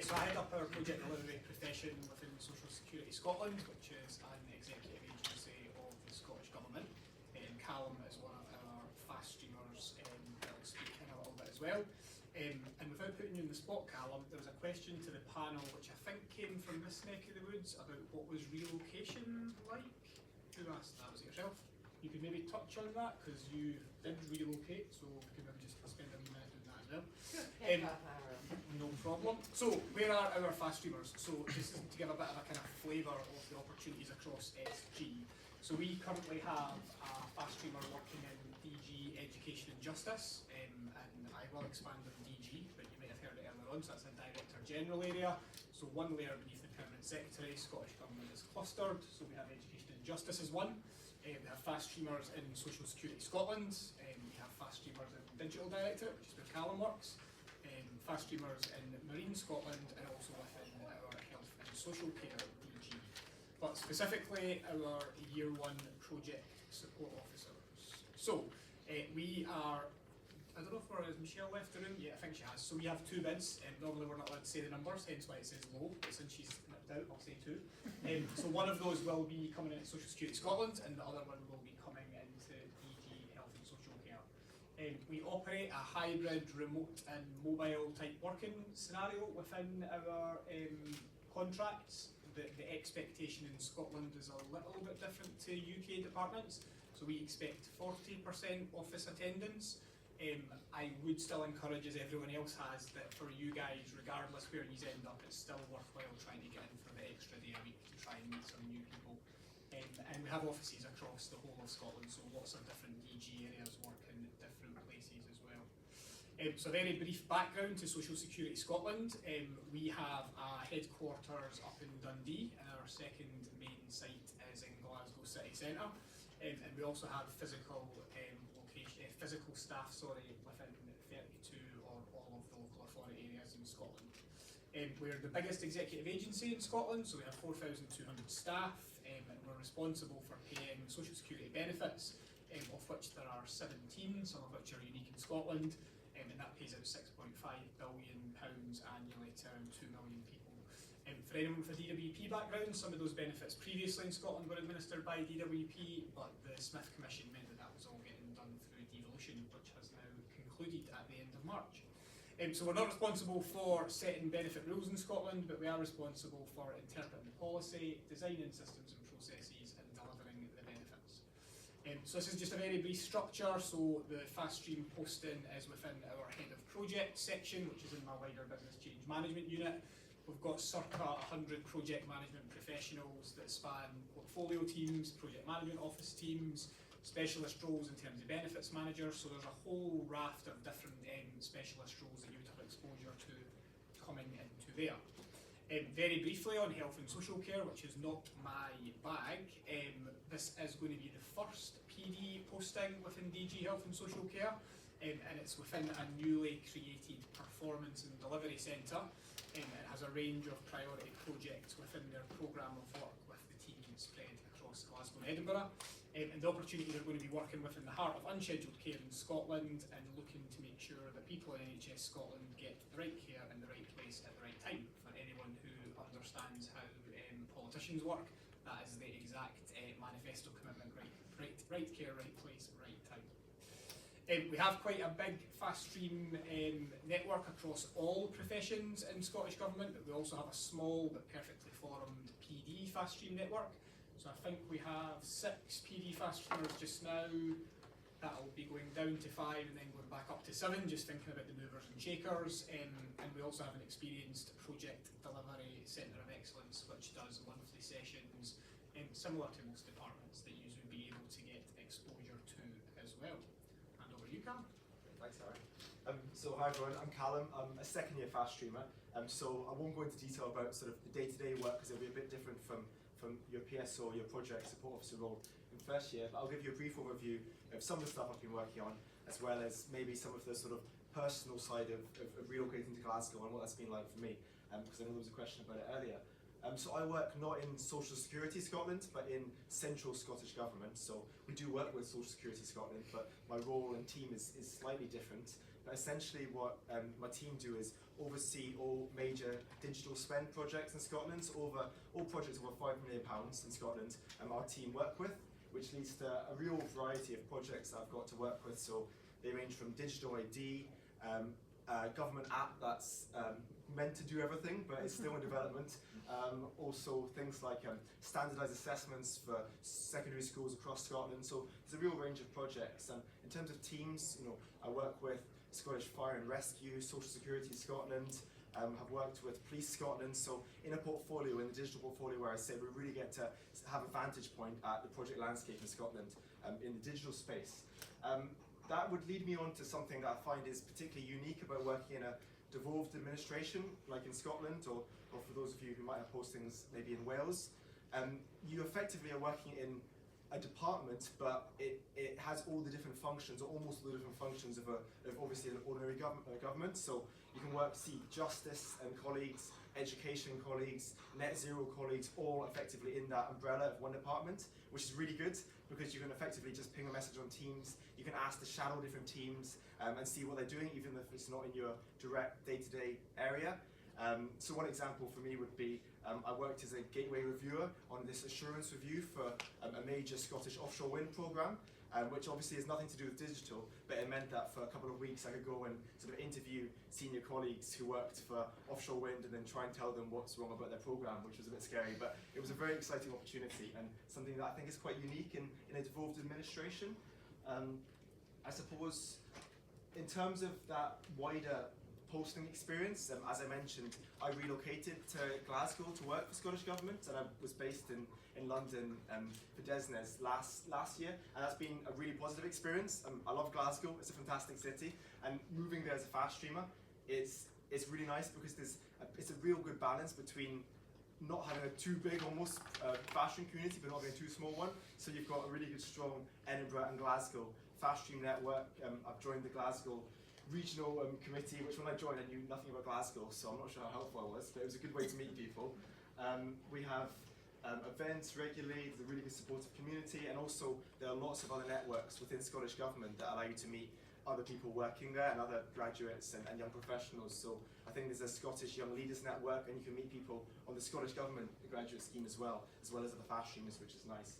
So I head up our project delivery profession within Social Security Scotland, which is an executive agency of the Scottish Government. Callum is one of our fast streamers, that'll speak in a little bit as well. And without putting you in the spot, Callum, there was a question to the panel which I think came from this neck of the woods about what was relocation like. Who asked that? Was it yourself? You could maybe touch on that because you did relocate, so we could maybe just spend a minute doing that as well. No problem. So, where are our fast streamers? So, this is to give a bit of a kind of flavour of the opportunities across SG. So, we currently have a fast streamer working in DG Education and Justice, and I will expand on DG, but you may have heard it earlier on, so that's a Director General area. So, one layer beneath the Permanent Secretary, Scottish Government is clustered, so we have Education and Justice as one. We have fast streamers in Social Security Scotland, we have fast streamers in Digital Directorate, which is where Callum works, fast streamers in Marine Scotland, and also within our Health and Social Care DG. But specifically our Year 1 Project Support Officers. So we are, I don't know if has Michelle left the room? Yeah, I think she has. So we have 2 bids, and normally we're not allowed to say the numbers, hence why it says low, but since she's nipped out, I'll say 2. So one of those will be coming into Social Security Scotland, and the other one will be coming into DG Health and Social Care. We operate a hybrid, remote and mobile type working scenario within our contracts. The expectation in Scotland is a little bit different to UK departments, so we expect 40% office attendance. I would still encourage, as everyone else has, that for you guys, regardless where you end up, it's still worthwhile trying to get in for the extra day a week to try and meet some new people. And we have offices across the whole of Scotland, so lots of different DG areas work in different places as well. So a very brief background to Social Security Scotland. We have a headquarters up in Dundee, and our second main site is in Glasgow City Centre. And we also have physical staff, within 32 or all of the local authority areas in Scotland. We're the biggest executive agency in Scotland, so we have 4,200 staff, and we're responsible for paying social security benefits, of which there are 17, some of which are unique in Scotland, and that pays out £6.5 billion annually to around 2 million people. For anyone with a DWP background, some of those benefits previously in Scotland were administered by DWP, but the Smith Commission meant that was all getting done through devolution, which has now concluded at the end of March. So we're not responsible for setting benefit rules in Scotland, but we are responsible for interpreting the policy, designing systems and processes, and delivering the benefits. So this is just a very brief structure. So the fast stream posting is within our head of project section, which is in my wider business change management unit. We've got circa 100 project management professionals that span portfolio teams, project management office teams, specialist roles in terms of benefits managers. So there's a whole raft of different specialist roles that you would have exposure to coming into there. Very briefly on health and social care, which is not my bag, this is going to be the first PD posting within DG Health and Social Care, and it's within a newly created performance and delivery centre. It has a range of priority projects within their programme of work with the team spread across Glasgow and Edinburgh. And the opportunities are going to be working within the heart of unscheduled care in Scotland and looking to make sure that people in NHS Scotland get the right care in the right place at the right time. For anyone who understands how politicians work, that is the exact manifesto commitment, right care, right place, right time. We have quite a big fast stream network across all professions in Scottish Government, but we also have a small but perfectly formed PD fast stream network. So I think we have 6 PD fast streamers just now. That'll be going down to 5 and then going back up to 7, just thinking about the movers and shakers. And we also have an experienced project delivery centre of excellence, which does monthly sessions, similar to most departments that you would be able to get exposure to as well. Hand over to you, Callum. Thanks, Harry. So hi everyone, I'm Callum. I'm a second year fast streamer. So I won't go into detail about sort of the day-to-day work because it'll be a bit different from your PSO, your project support officer role in first year, but I'll give you a brief overview of some of the stuff I've been working on, as well as maybe some of the sort of personal side of relocating to Glasgow and what that's been like for me, because I know there was a question about it earlier. So I work not in Social Security Scotland, but in Central Scottish Government. So we do work with Social Security Scotland, but my role and team is slightly different. But essentially what my team do is oversee all major digital spend projects in Scotland. So all projects over £5 million in Scotland, our team work with, which leads to a real variety of projects that I've got to work with. So they range from digital ID, a government app that's meant to do everything, but it's still in development. Also things like standardised assessments for secondary schools across Scotland. So there's a real range of projects. And in terms of teams, I work with Scottish Fire and Rescue, Social Security Scotland, have worked with Police Scotland. So in a portfolio, in the digital portfolio where I say we really get to have a vantage point at the project landscape in Scotland in the digital space. That would lead me on to something that I find is particularly unique about working in a devolved administration, like in Scotland, or for those of you who might have postings maybe in Wales. You effectively are working in a department, but it has all the different functions, or almost all the different functions of obviously an ordinary government. So you can see justice and colleagues, education colleagues, net zero colleagues, all effectively in that umbrella of one department, which is really good because you can effectively just ping a message on Teams. You can ask to shadow different teams and see what they're doing, even if it's not in your direct day-to-day area. So one example for me would be, I worked as a gateway reviewer on this assurance review for a major Scottish offshore wind programme, which obviously has nothing to do with digital, but it meant that for a couple of weeks I could go and sort of interview senior colleagues who worked for offshore wind and then try and tell them what's wrong about their programme, which was a bit scary, but it was a very exciting opportunity and something that I think is quite unique in a devolved administration. I suppose in terms of that wider posting experience, as I mentioned, I relocated to Glasgow to work for Scottish Government, and I was based in London for DESNZ last year, and that's been a really positive experience. I love Glasgow, it's a fantastic city, and moving there as a fast streamer, it's really nice because it's a real good balance between not having a too big almost fast stream community, but not having a too small one. So you've got a really good strong Edinburgh and Glasgow fast stream network. I've joined the Glasgow regional committee, which when I joined I knew nothing about Glasgow, so I'm not sure how helpful I was, but it was a good way to meet people. We have events regularly, there's a really good supportive community, and also there are lots of other networks within Scottish Government that allow you to meet other people working there and other graduates and young professionals. So I think there's a Scottish Young Leaders Network, and you can meet people on the Scottish Government graduate scheme as well as other fast streamers, which is nice.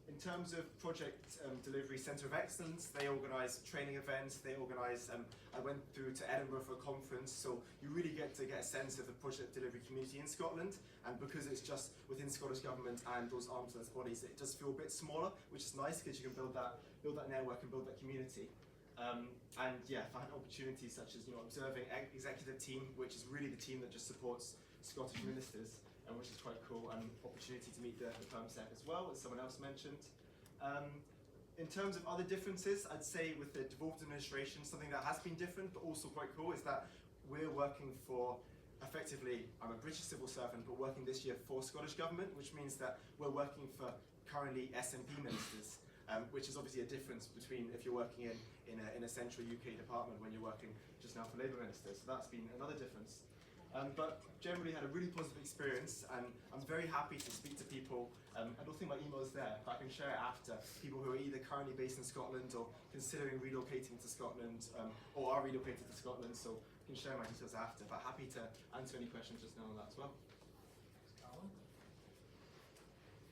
In terms of Project Delivery Centre of Excellence, they organise training events, they organise, I went through to Edinburgh for a conference, so you really get a sense of the project delivery community in Scotland, and because it's just within Scottish Government and those arms length bodies, it does feel a bit smaller, which is nice because you can build that network and build that community. And yeah, I've had opportunities such as observing executive team, which is really the team that just supports Scottish ministers, which is quite cool, and opportunity to meet the PermSec as well, as someone else mentioned. In terms of other differences, I'd say with the devolved administration, something that has been different but also quite cool is that we're working for, effectively, I'm a British civil servant, but working this year for Scottish Government, which means that we're working for currently SNP ministers, which is obviously a difference between if you're working in a central UK department when you're working just now for Labour ministers. So that's been another difference. But generally had a really positive experience, and I'm very happy to speak to people. I don't think my email is there, but I can share it after. People who are either currently based in Scotland or considering relocating to Scotland, or are relocated to Scotland, so I can share my details after. But happy to answer any questions just now on that as well. Thanks, Callum.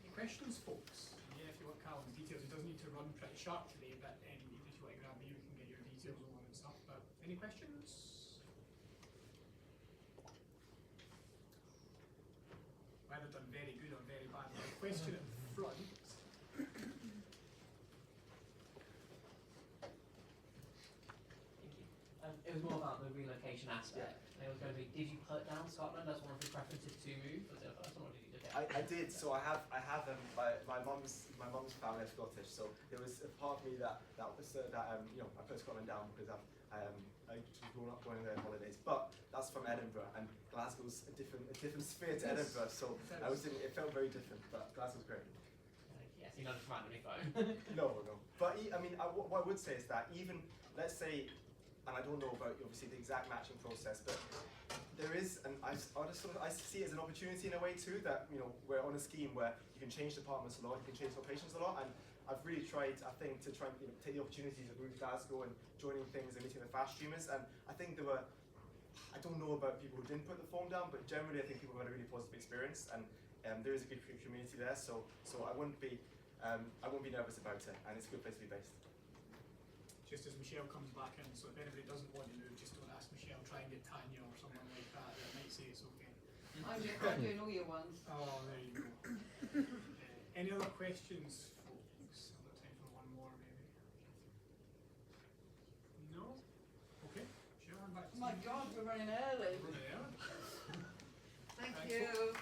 Any questions, folks? Yeah, if you want Callum's details, he does need to run pretty sharp today, but even if you want to grab me, we can get your details on and stuff. But any questions? Either done very good or very bad. Question at the front. Thank you. It was more about the relocation aspect. Yeah. It was going to be, did you put down Scotland as one of your preferences to move? Was it the first one, or did you do it? I did. So I have my mum's family are Scottish. So there was a part of me that I put Scotland down because I just grown up going there on holidays. But that's from Edinburgh, and Glasgow's a different sphere to Edinburgh. So it felt very different, but Glasgow's great. Yes, you're not just randomly phone. No. But I mean, what I would say is that even, let's say, and I don't know about obviously the exact matching process, but there is, and I see it as an opportunity in a way too, that we're on a scheme where you can change departments a lot, you can change locations a lot, and I've really tried, I think, to try and take the opportunities of moving to Glasgow and joining things and meeting the fast streamers, and I think there were, I don't know about people who didn't put the phone down, but generally I think people had a really positive experience, and there is a good community there, so I wouldn't be nervous about it, and it's a good place to be based. Just as Michelle comes back in, so if anybody doesn't want to move, just don't ask Michelle, try and get Tanya or someone like that that might say it's okay. I'm doing all your ones. Oh, there you go. Any other questions, folks? I've got time for one more, maybe. No? Okay, sure, I'm back to Oh my you. God, we're running early. There. Thank Thanks, you.